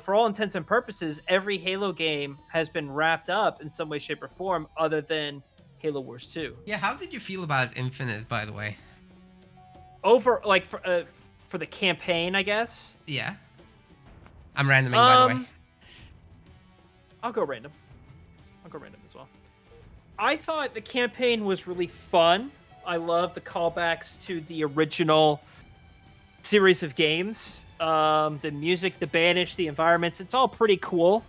for all intents and purposes, every Halo game has been wrapped up in some way, shape, or form, other than Halo Wars 2. Yeah, how did you feel about Infinite, by the way? Over like for the campaign, I guess. Yeah. I'm randoming, by the way. Um, I'll go random. I'll go random as well. I thought the campaign was really fun. I love the callbacks to the original series of games. The music, the banish, the environments, it's all pretty cool.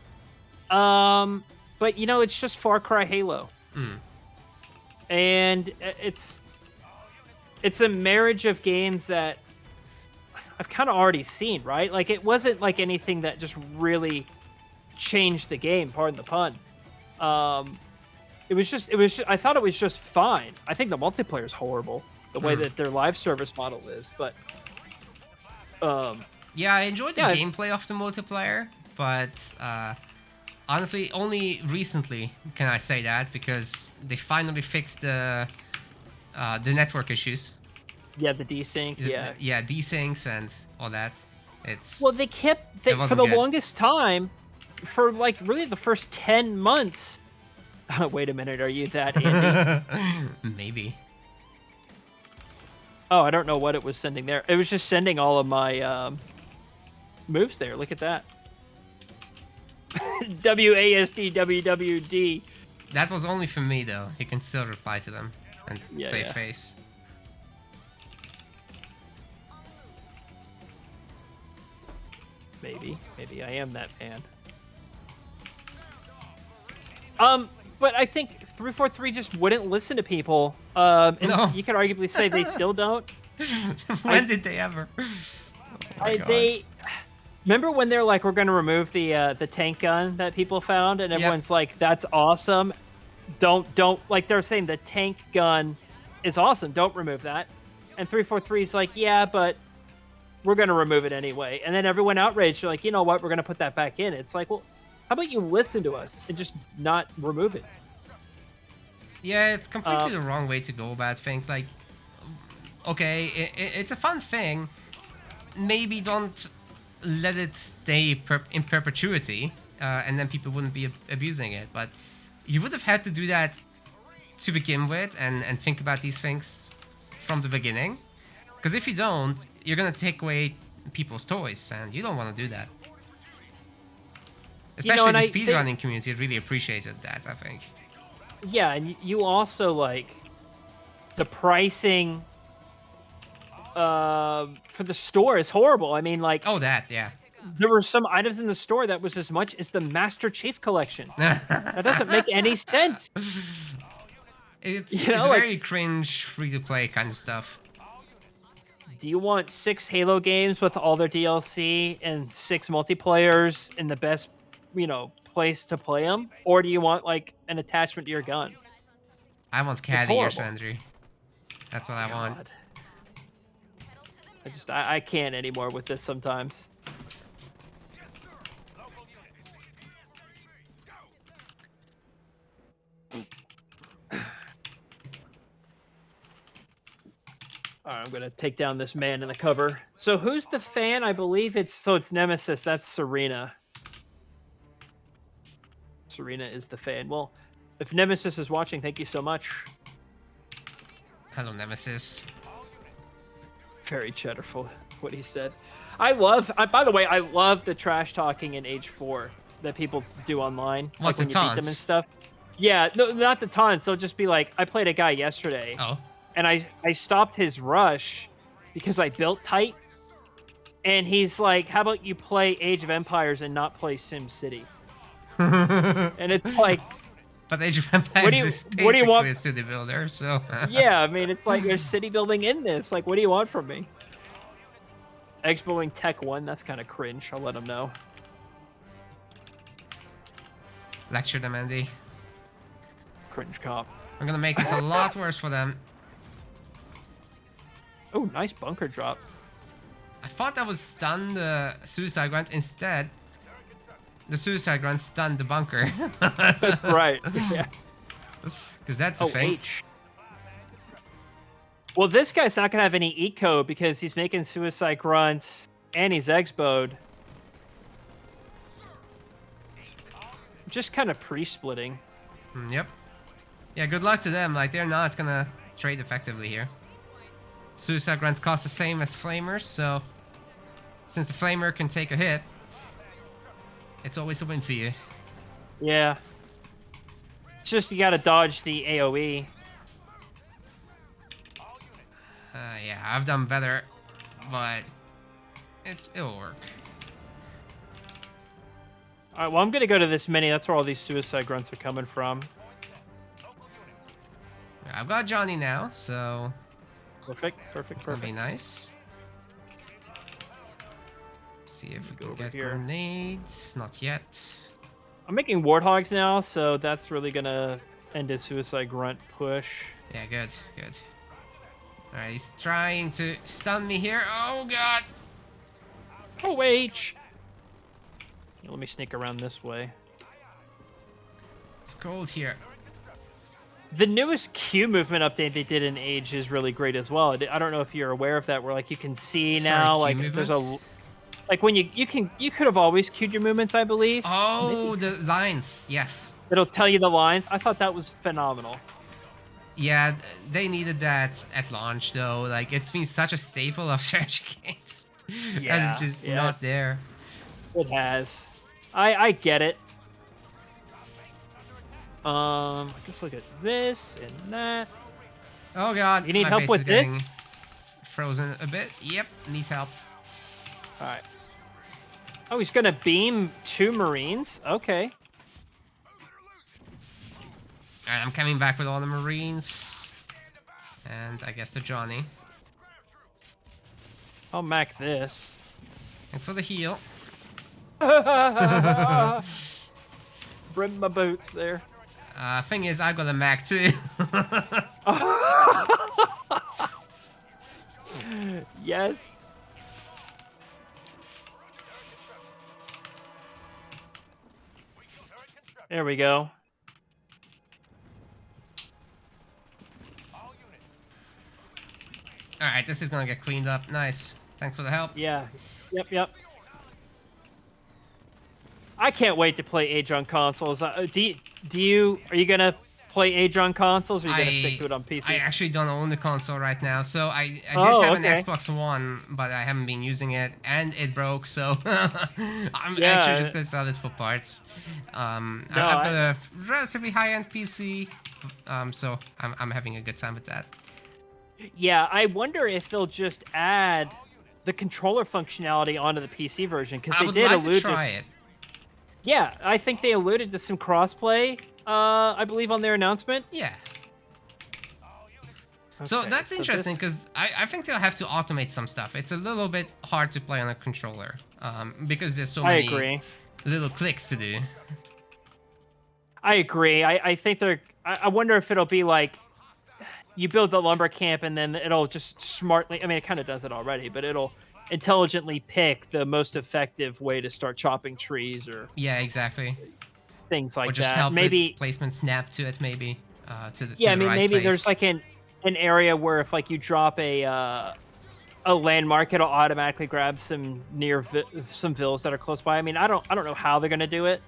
But it's just Far Cry Halo. Mm. And it's a marriage of games that I've kind of already seen, right? Like it wasn't like anything that just really changed the game, pardon the pun. I thought it was just fine. I think the multiplayer is horrible, the way that their live service model is, but yeah, I enjoyed the yeah, gameplay of the multiplayer, but honestly, only recently can I say that, because they finally fixed the network issues. yeah, the desync, yeah. Yeah, desyncs and all that. Well, they kept for the longest time, for like really the first 10 months. Wait a minute, are you that Andy? Maybe. Oh, I don't know what it was sending there. It was just sending all of my moves there. Look at that. WASD, WWD. That was only for me, though. You can still reply to them and save face. Maybe I am that man. But I think 343 just wouldn't listen to people. And No. you could arguably say they still don't. When did they ever? Oh They remember when they're like, we're going to remove the tank gun that people found, and everyone's like, that's awesome. Don't like they're saying the tank gun is awesome. Don't remove that. And 343 is like, yeah, but we're going to remove it anyway. And then everyone outraged. They're like, you know what? We're going to put that back in. It's like, well, how about you listen to us and just not remove it? Yeah, it's completely the wrong way to go about things. Like, okay, it's a fun thing. Maybe don't let it stay in perpetuity, and then people wouldn't be abusing it. But you would have had to do that to begin with, and think about these things from the beginning. Because if you don't, you're gonna take away people's toys, and you don't want to do that. Especially the speedrunning community really appreciated that, I think. Yeah, and you also like the pricing for the store is horrible. I mean, like, oh, yeah. There were some items in the store that was as much as the Master Chief collection. That doesn't make any sense. It's very cringe, free-to-play kind of stuff. Do you want 6 Halo games with all their DLC and 6 multiplayers in the best, place to play them? Or do you want, like, an attachment to your gun? I want Caddy or Sentry. That's what I want. I can't anymore with this sometimes. All right, I'm gonna take down this man in the cover. So who's the fan? I believe it's Nemesis. That's Serena. Serena is the fan. Well, if Nemesis is watching, thank you so much. Hello, Nemesis. Very cheddarful, what he said. By the way, I love the trash talking in Age 4 that people do online. What, like the when you beat them and taunts? stuff. Yeah, no, not the taunts. They'll just be like, I played a guy yesterday. Oh. And I stopped his rush because I built tight. And he's like, how about you play Age of Empires and not play Sim City? And it's like... But Age of Empires is basically a city builder, so... Yeah, I mean, it's like there's city building in this. Like, what do you want from me? Expoing Tech 1, that's kind of cringe. I'll let him know. Lecture them, Andy. Cringe cop. I'm gonna make this a lot worse for them. Oh, nice bunker drop. I thought that would stun the suicide grunt. Instead, the suicide grunt stunned the bunker. That's right. Yeah. Because that's a thing. H. Well, this guy's not gonna have any eco because he's making suicide grunts and he's expoed. just kind of pre-splitting. Yep. Yeah, good luck to them. Like, they're not gonna trade effectively here. Suicide grunts cost the same as flamers, so since the flamer can take a hit, it's always a win for you. Yeah. It's just you gotta dodge the AoE. Yeah, I've done better, but it'll work. All right, well, I'm gonna go to this mini. That's where all these suicide grunts are coming from. I've got Johnny now, so Perfect, perfect, it's gonna perfect. be nice. See if we can get here. grenades. Not yet. I'm making warthogs now, so that's really gonna end a suicide grunt push. Yeah, good, good. Alright, he's trying to stun me here. Oh god! Oh, H! Let me sneak around this way. It's cold here. The newest Q movement update they did in Age is really great as well. I don't know if you're aware of that, where like you can see now, Sorry, like there's a, like when you could have always queued your movements, I believe. Oh, maybe. The lines, yes. It'll tell you the lines. I thought that was phenomenal. Yeah, they needed that at launch though. Like, it's been such a staple of strategy games. Yeah, and it's just not there. It has. I get it. Just look at this and that. Oh god, you need my help base with is getting this? frozen a bit. Yep, needs help. All right. Oh, he's gonna beam 2 Marines. Okay. Alright, I'm coming back with all the Marines. And I guess the Johnny. I'll mac this. Thanks for the heal. Brim my boots there. Thing is, I've got a Mac too. Yes. There we go. Alright, this is gonna get cleaned up. Nice. Thanks for the help. Yeah. Yep. I can't wait to play Age on consoles. Are you gonna play Age on consoles, or are you gonna stick to it on PC? I actually don't own the console right now, so I did have an Xbox One, but I haven't been using it, and it broke, so I'm actually just gonna sell it for parts. I've got a relatively high-end PC, so I'm having a good time with that. Yeah, I wonder if they'll just add the controller functionality onto the PC version, because they did allude to try it. Yeah, I think they alluded to some crossplay, I believe, on their announcement. Yeah. Okay, so that's interesting, because I think they'll have to automate some stuff. It's a little bit hard to play on a controller, because there's so many little clicks to do. I agree. I think I wonder if it'll be like, you build the lumber camp and then it'll just smartly, I mean, it kind of does it already, but it'll intelligently pick the most effective way to start chopping trees, or exactly, things like or just that. Help maybe with placement snap to it, maybe to the I mean, right maybe place. There's like an area where if like you drop a landmark, it'll automatically grab some some villas that are close by. I mean, I don't know how they're gonna do it,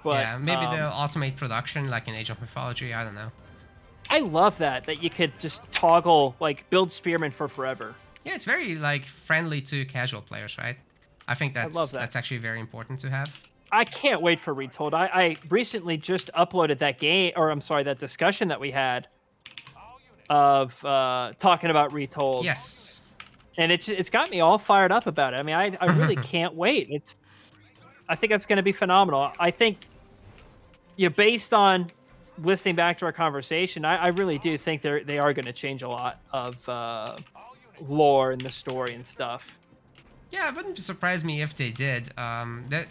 but yeah, maybe they'll automate production like in Age of Mythology. I don't know. I love that you could just toggle, like, build spearmen for forever. Yeah, it's very like friendly to casual players, right? I think that's actually very important to have. I can't wait for Retold. I recently just uploaded that game, or I'm sorry, that discussion that we had of talking about Retold. Yes. And it's got me all fired up about it. I mean, I really can't wait. I think it's going to be phenomenal. I think, based on listening back to our conversation, I really do think they are going to change a lot of lore in the story and stuff. Yeah, it wouldn't surprise me if they did.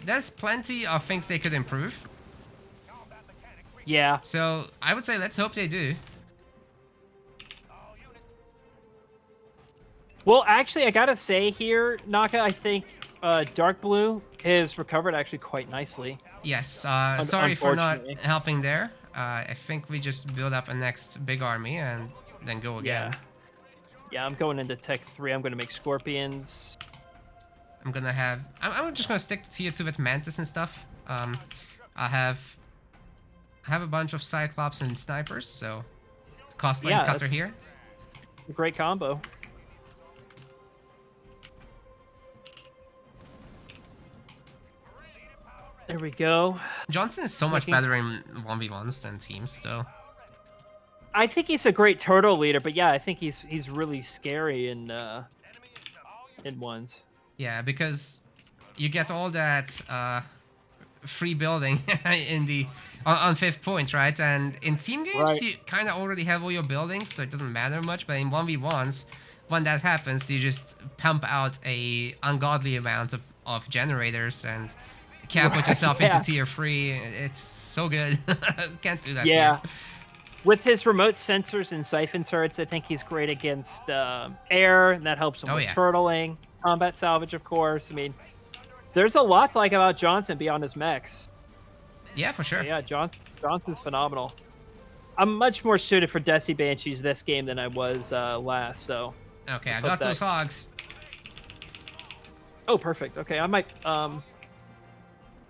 There's plenty of things they could improve. Yeah. So I would say let's hope they do. Well, actually, I gotta say here, Naka, I think Dark Blue has recovered actually quite nicely. Yes. Sorry for not helping there. I think we just build up a next big army and then go again. Yeah, I'm going into Tech 3. I'm going to make Scorpions. I'm just gonna stick to tier 2 with Mantis and stuff. I have a bunch of Cyclops and snipers, so cosplay Yeah, cutter that's here. a great combo. There we go. Johnson is so much Making- better in 1v1s than teams, though. I think he's a great turtle leader, but yeah, I think he's really scary in ones. Yeah, because you get all that free building in the on 5th point, right? And in team games, Right. you kind of already have all your buildings, so it doesn't matter much. But in 1v1s, when that happens, you just pump out a ungodly amount of generators and catapult yourself Yeah. into tier 3. It's so good. Can't do that Yeah. here. With his remote sensors and siphon turrets, I think he's great against air, and that helps him with turtling. Combat salvage, of course. I mean, there's a lot to like about Johnson beyond his mechs. Yeah, for sure. But yeah, Johnson's phenomenal. I'm much more suited for Desi Banshees this game than I was last, so... Okay, I got those hogs. Oh, perfect. Okay, I might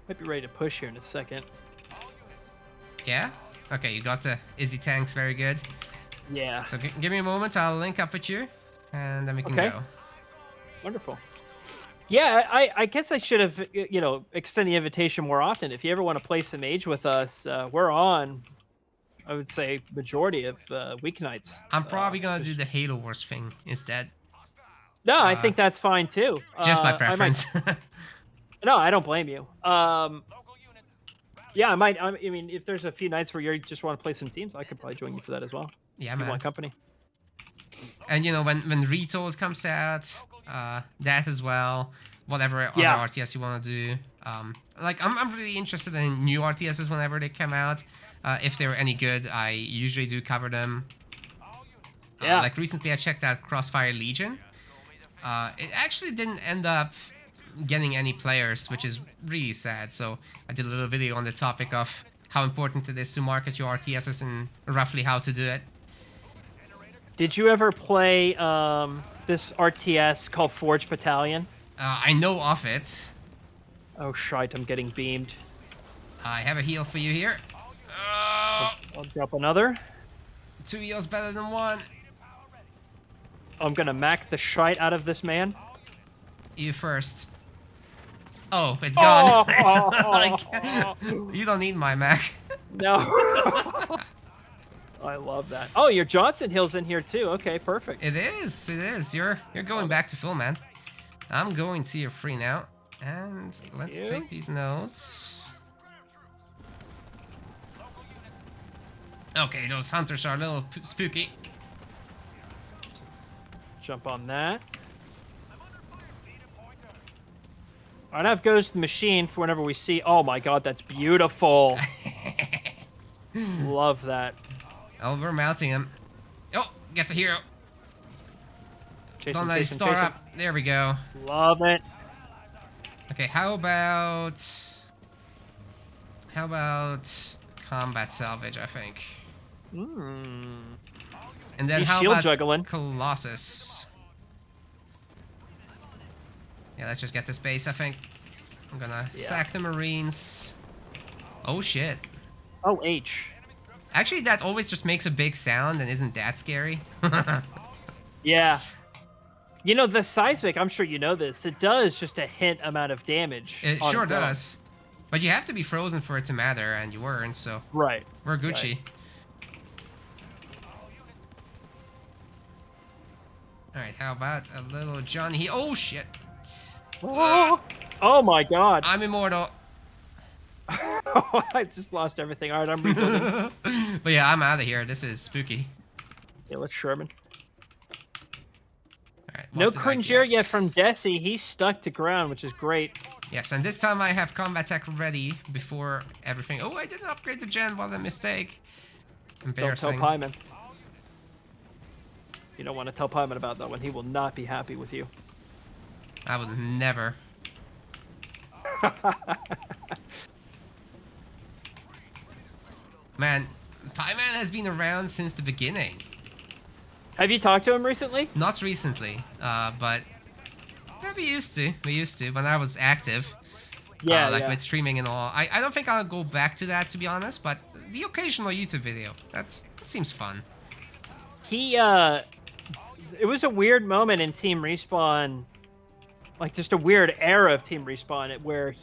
be ready to push here in a second. Yeah? Okay, you got the Izzy tanks, very good. Yeah. So give me a moment, I'll link up with you, and then we can go. Wonderful. Yeah, I guess I should have, extend the invitation more often. If you ever want to play some Mage with us, we're on, I would say, majority of weeknights. I'm probably going to do the Halo Wars thing instead. No, I think that's fine, too. Just my preference. No, I don't blame you. Yeah, I mean, if there's a few nights where you just want to play some teams, I could probably join you for that as well. Yeah, if man. You want company. And, when Retold comes out, that as well, whatever other RTS you want to do. I'm really interested in new RTSs whenever they come out. If they're any good, I usually do cover them. Yeah. Like recently I checked out Crossfire Legion. It actually didn't end up getting any players, which is really sad. So I did a little video on the topic of how important it is to market your RTSs and roughly how to do it. Did you ever play this RTS called Forge Battalion? I know of it. Oh, shite, I'm getting beamed. I have a heal for you here. I'll drop another. 2 heals better than 1. I'm gonna mac the shite out of this man. You first. Oh, it's gone. You don't need my Mac. No. I love that. Oh, your Johnson heal's in here too. Okay, perfect. It is. It is. You're going back to full, man. I'm going to your free now, and let's take these notes. Okay, those hunters are a little spooky. Jump on that. I'd have Ghost Machine for whenever we see. Oh my god, that's beautiful. Love that. Oh, we're mounting him. Oh, get the hero. Don't let it chase start him. up. There we go. Love it. Okay, how about combat salvage, I think. And then He's how shield about juggling. Colossus? Yeah, let's just get this base, I think. I'm gonna sack the Marines. Oh shit. Oh, H. Actually, that always just makes a big sound and isn't that scary. Yeah. You know, the seismic, I'm sure you know this, it does just a hint amount of damage. It sure does. But you have to be frozen for it to matter, and you weren't, so... Right. We're Gucci. Right. Alright, how about a little Johnny? Oh, shit. Oh my god. I'm immortal. I just lost everything. Alright, I'm rebuilding. But yeah, I'm out of here. This is spooky. Yeah, let's Sherman. Alright, No Cringer yet from Desi. He's stuck to ground, which is great. Yes, and this time I have combat tech ready before everything. Oh, I didn't upgrade the gen. What a mistake. Embarrassing. Don't tell Pyman. You don't want to tell Pyman about that one. He will not be happy with you. I would never. Man, Pyman has been around since the beginning. Have you talked to him recently? Not recently, but yeah, we used to. We used to when I was active. Yeah, like yeah. with streaming and all. I don't think I'll go back to that, to be honest, but the occasional YouTube video, that seems fun. He it was a weird moment in Team Respawn, like just a weird era of Team Respawn where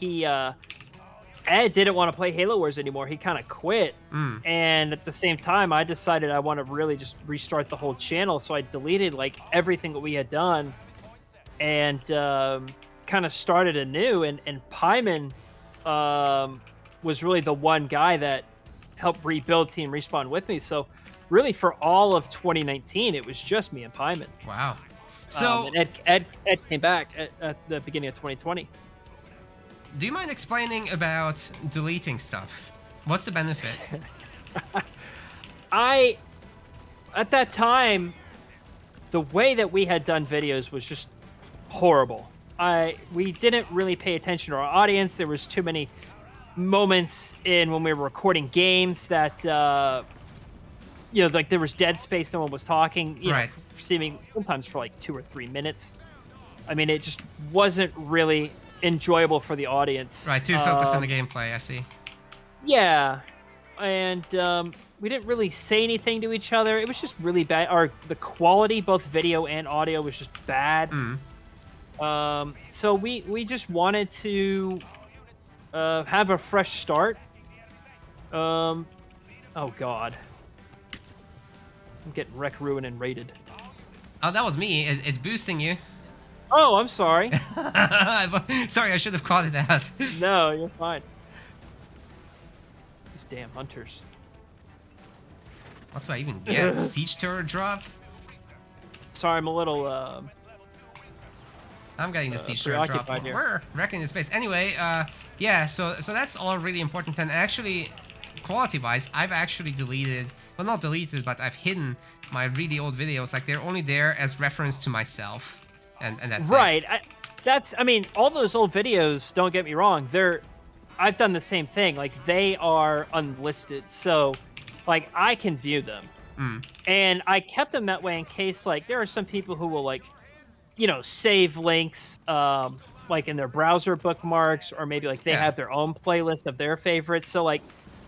Ed didn't want to play Halo Wars anymore. He kind of quit. Mm. And at the same time, I decided I want to really just restart the whole channel. So I deleted like everything that we had done and kind of started anew. And Pyman was really the one guy that helped rebuild Team Respawn with me. So really for all of 2019, it was just me and Pyman. Wow. So, And Ed came back at the beginning of 2020. do you mind explaining about deleting stuff? What's the benefit? At that time, the way that we had done videos was just horrible. We didn't really pay attention to our audience. There was too many moments in when we were recording games that like there was dead space, no one was talking, Right. seeming sometimes for like 2 or 3 minutes. I mean, it just wasn't really enjoyable for the audience. Right, too focused on the gameplay, I see. Yeah. And we didn't really say anything to each other. It was just really bad. The quality, both video and audio, was just bad. So we just wanted to have a fresh start. Oh God. I'm getting wreck, ruin, and raided. Oh, that was me. It's boosting you. Oh, I'm sorry. Sorry, I should have called it out. No, you're fine. These damn hunters. What do I even get? Siege turret drop? Sorry, I'm a little I'm getting the siege turret drop. preoccupied here. We're wrecking the space. Anyway, yeah, so that's all really important. And actually, quality-wise, I've actually deleted, well, not deleted, but I've hidden my really old videos. Like, they're only there as reference to myself. And that's right. it. I mean, all those old videos, don't get me wrong, I've done the same thing. Like, they are unlisted. So, like, I can view them. And I kept them that way in case, like, there are some people who will, like, save links, like, in their browser bookmarks, or maybe, like, they have their own playlist of their favorites. So, like,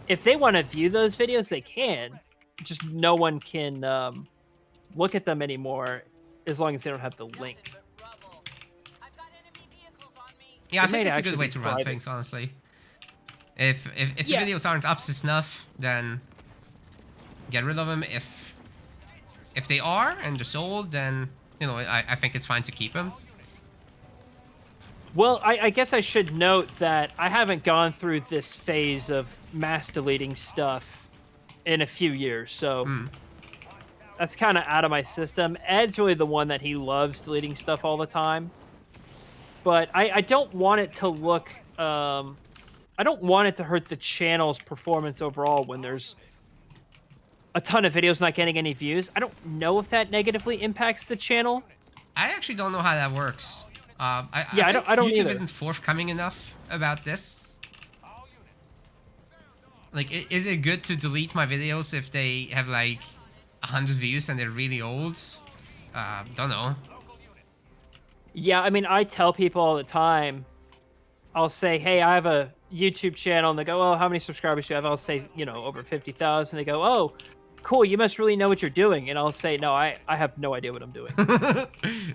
if they want to view those videos, they can. Just no one can look at them anymore as long as they don't have the link. Yeah, I think it's a good way to run things, honestly. If the videos aren't up to snuff, then get rid of them. If they are and just old, then I think it's fine to keep them. Well, I guess I should note that I haven't gone through this phase of mass deleting stuff in a few years, so that's kind of out of my system. Ed's really the one that he loves deleting stuff all the time. But I don't want it to look... I don't want it to hurt the channel's performance overall when there's a ton of videos not getting any views. I don't know if that negatively impacts the channel. I actually don't know how that works. I think I don't YouTube either. isn't forthcoming enough about this. Like, is it good to delete my videos if they have like 100 views and they're really old? Don't know. Yeah, I mean, I tell people all the time, I'll say, hey, I have a YouTube channel, and they go, oh, how many subscribers do you have? I'll say, over 50,000. They go, oh, cool, you must really know what you're doing. And I'll say, no, I have no idea what I'm doing.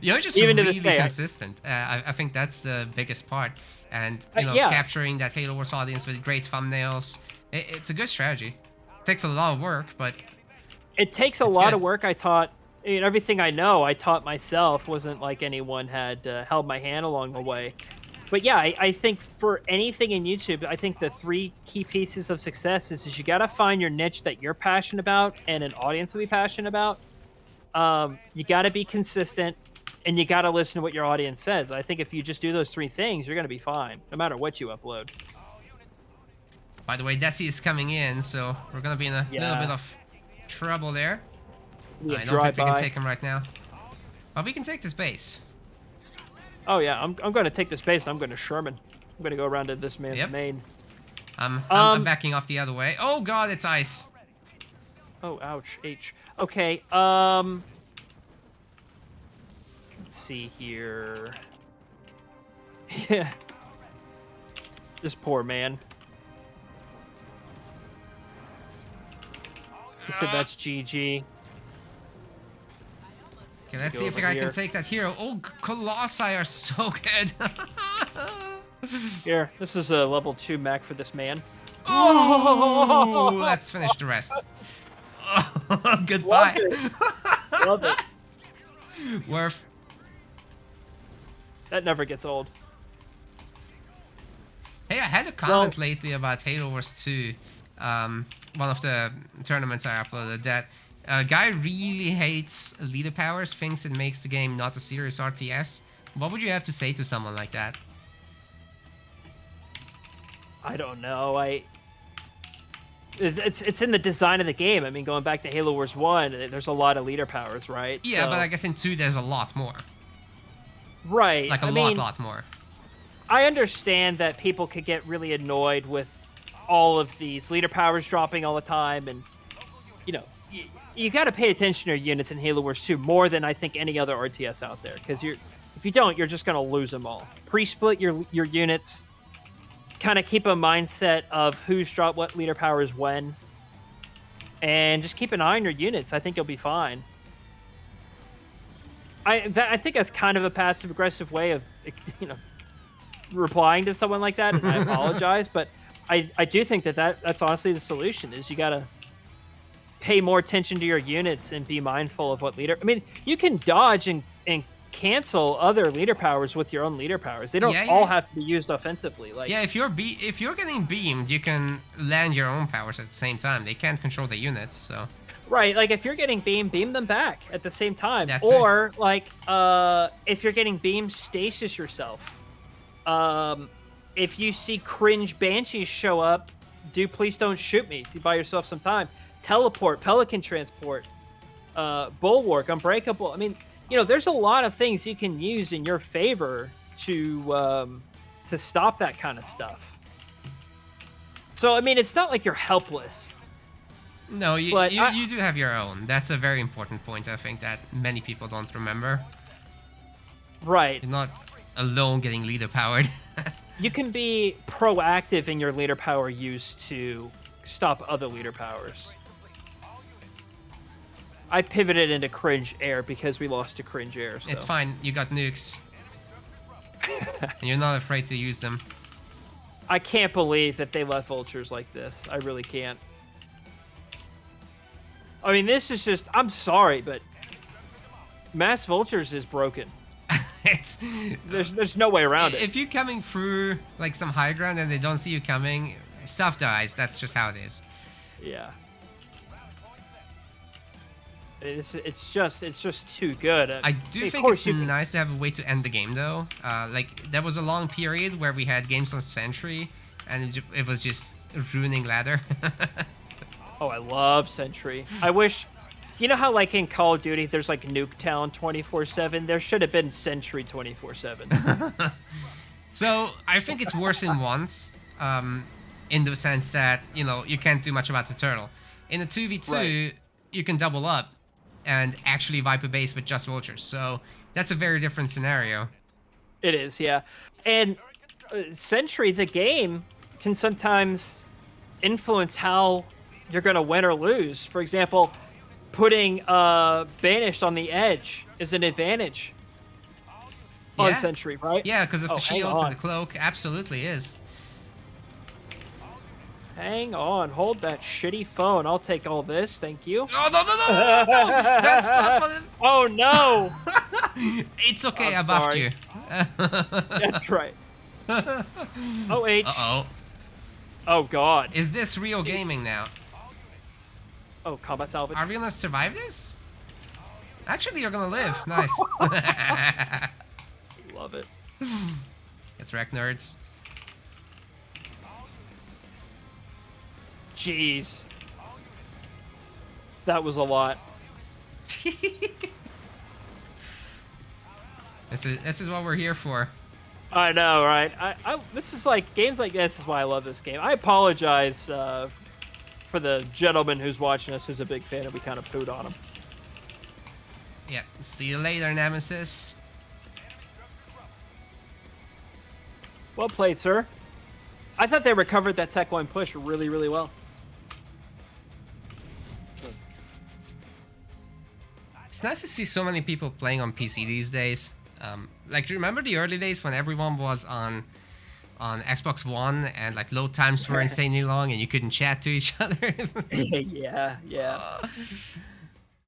You're just Even really to this day, consistent. I think that's the biggest part. And, capturing that Halo Wars audience with great thumbnails, it's a good strategy. It takes a lot of work, but... It takes a lot of work. Everything I know, I taught myself. Wasn't like anyone had held my hand along the way. But yeah, I think for anything in YouTube, I think the 3 key pieces of success is you got to find your niche that you're passionate about and an audience will be passionate about. You got to be consistent, and you got to listen to what your audience says. I think if you just do those 3 things, you're going to be fine, no matter what you upload. By the way, Desi is coming in, so we're going to be in a little bit of trouble there. I don't think we can take him right now. But we can take this base. Oh yeah, I'm going to take this base. I'm going to Sherman. I'm going to go around to this man's main. I'm backing off the other way. Oh god, it's ice. Oh, ouch. H. Okay, let's see here. Yeah. This poor man. He said that's GG. Okay, let's Go see if over I can here. take that hero. Oh, Colossi are so good. Here, this is a level 2 mech for this man. Ooh, let's finish the rest. Oh, Love goodbye. it. Love it. Worth. That never gets old. Hey, I had a comment lately about Halo Wars 2. One of the tournaments I uploaded, that a guy really hates leader powers, thinks it makes the game not a serious RTS. What would you have to say to someone like that? I don't know. It's in the design of the game. I mean, going back to Halo Wars 1, there's a lot of leader powers, right? Yeah, So, but I guess in 2 there's a lot more. right. Like a lot more. I understand that people could get really annoyed with all of these leader powers dropping all the time, and you know, you got to pay attention to your units in Halo Wars 2 more than I think any other RTS out there, because if you don't, you're just gonna lose them all. Pre-split your units, kind of keep a mindset of who's dropped what leader powers when, and just keep an eye on your units. I think you'll be fine. I think that's kind of a passive aggressive way of, you know, replying to someone like that, and I apologize, but I do think that's honestly the solution. Is you gotta pay more attention to your units and be mindful of what leader. I mean, you can dodge and cancel other leader powers with your own leader powers. They don't all have to be used offensively. Like, yeah, if you're getting beamed, you can land your own powers at the same time. They can't control the units, so. right, like if you're getting beamed, beam them back at the same time. That's or it. Like if you're getting beamed, stasis yourself. If you see cringe banshees show up, please don't shoot me. Do buy yourself some time. Teleport, Pelican transport, bulwark, unbreakable. I mean, you know, there's a lot of things you can use in your favor to stop that kind of stuff. So I mean, it's not like you're helpless. No, you do have your own. That's a very important point, I think, that many people don't remember. Right. You're not alone getting leader powered. You can be proactive in your leader power use to stop other leader powers. I pivoted into cringe air because we lost to cringe air. So. It's fine. You got nukes. And you're not afraid to use them. I can't believe that they left vultures like this. I really can't. I mean, this is just... I'm sorry, but... Mass vultures is broken. There's no way around it. If you're coming through like some high ground and they don't see you coming, stuff dies. That's just how it is. Yeah. It's just too good. I do think it's nice to have a way to end the game though. Like there was a long period where we had games on Sentry, and it was just ruining ladder. Oh, I love Sentry. I wish. You know how, like, in Call of Duty, there's, like, Nuketown 24/7? There should have been Sentry 24/7. So, I think it's worse in once, in the sense that, you know, you can't do much about the turtle. In a 2v2, right, you can double up and actually wipe a base with just vultures. So, that's a very different scenario. It is, yeah. And Sentry, the game, can sometimes influence how you're going to win or lose. For example... Putting Banished on the edge is an advantage on Sentry, right? Yeah, because of the shields and the cloak. Absolutely is. Hang on. Hold that shitty phone. I'll take all this. Thank you. Oh, no. That's not what it... Oh, no. It's okay. I buffed you. That's right. Oh, H. Uh-oh. Oh, God. Is this real gaming now? Oh, combat salvage. Are we gonna survive this? Actually, you're gonna live. Nice. Love it. Get wrecked, nerds. Jeez. That was a lot. This is what we're here for. I know, right? This is like games like this is why I love this game. I apologize for the gentleman who's watching us, who's a big fan, and we kind of pooed on him. Yep. See you later, Nemesis. Well played, sir. I thought they recovered that Tech 1 push really, really well. It's nice to see so many people playing on PC these days. Like, remember the early days when everyone was on Xbox One and like load times were insanely long and you couldn't chat to each other? Yeah.